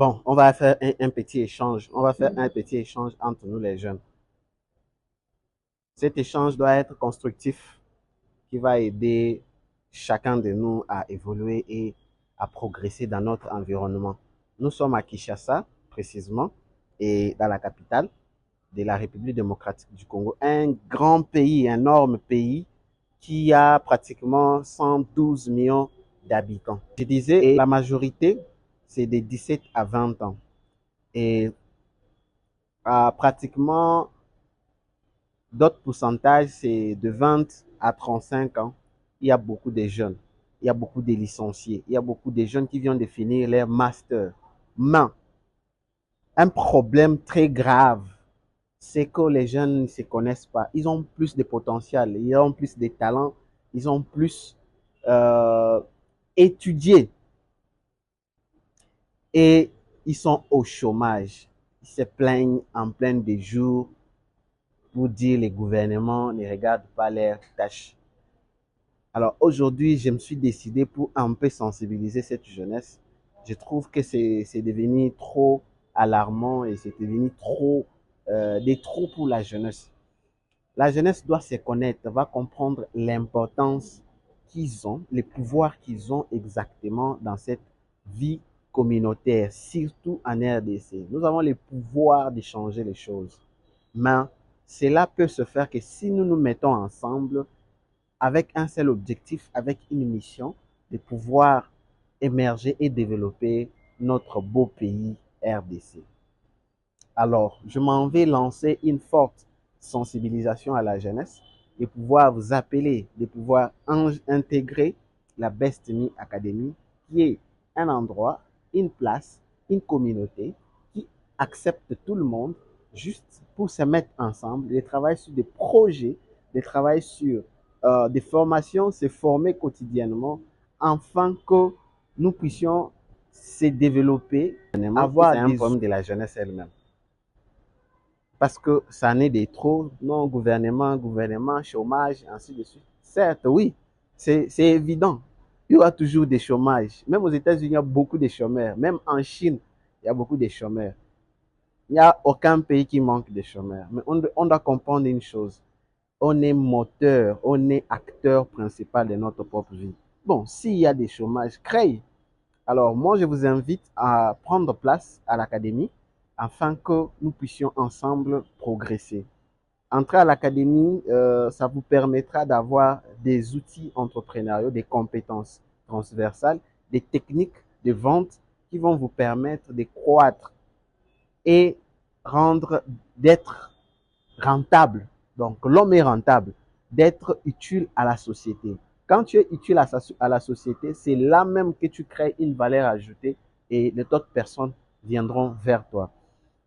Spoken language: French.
Bon, on va faire un petit échange. On va faire un petit échange entre nous les jeunes. Cet échange doit être constructif, qui va aider chacun de nous à évoluer et à progresser dans notre environnement. Nous sommes à Kinshasa, précisément, et dans la capitale de la République démocratique du Congo. Un grand pays, un énorme pays qui a pratiquement 112 millions d'habitants. Je disais, la majorité, c'est de 17 à 20 ans. Et pratiquement d'autres pourcentages, c'est de 20 à 35 ans. Il y a beaucoup de jeunes, il y a beaucoup de licenciés, il y a beaucoup de jeunes qui viennent de finir leur master. Mais un problème très grave, c'est que les jeunes ne se connaissent pas. Ils ont plus de potentiel, ils ont plus de talent, ils ont plus euh, étudié et ils sont au chômage. Ils se plaignent en plein des jours pour dire les gouvernements ne regardent pas leurs tâches. Alors aujourd'hui, je me suis décidé pour un peu sensibiliser cette jeunesse. Je trouve que c'est devenu trop alarmant et c'est devenu des trop pour la jeunesse. La jeunesse doit se connaître, va comprendre l'importance qu'ils ont, les pouvoirs qu'ils ont exactement dans cette vie communautaire, surtout en RDC. Nous avons le pouvoir de changer les choses. Mais cela peut se faire que si nous nous mettons ensemble avec un seul objectif, avec une mission, de pouvoir émerger et développer notre beau pays RDC. Alors, je m'en vais lancer une forte sensibilisation à la jeunesse et pouvoir vous appeler, de pouvoir intégrer la Best Me Academy, qui est un endroit, une place, une communauté qui accepte tout le monde juste pour se mettre ensemble, de travailler sur des projets, de travailler sur des formations, se former quotidiennement, afin que nous puissions se développer, avoir un problème de la jeunesse elle-même. Parce que ça n'est des trop, non, gouvernement, chômage, ainsi de suite. Certes, oui, c'est évident. Il y aura toujours des chômages. Même aux États-Unis, il y a beaucoup de chômeurs. Même en Chine, il y a beaucoup de chômeurs. Il n'y a aucun pays qui manque de chômeurs. Mais on doit comprendre une chose. On est moteur, on est acteur principal de notre propre vie. Bon, s'il y a des chômages, crée. Alors, moi, je vous invite à prendre place à l'académie afin que nous puissions ensemble progresser. Entrer à l'académie, ça vous permettra d'avoir des outils entrepreneuriaux, des compétences transversales, des techniques de vente qui vont vous permettre de croître et d'être rentable. Donc, l'homme est rentable, d'être utile à la société. Quand tu es utile à la société, c'est là même que tu crées une valeur ajoutée et les autres personnes viendront vers toi.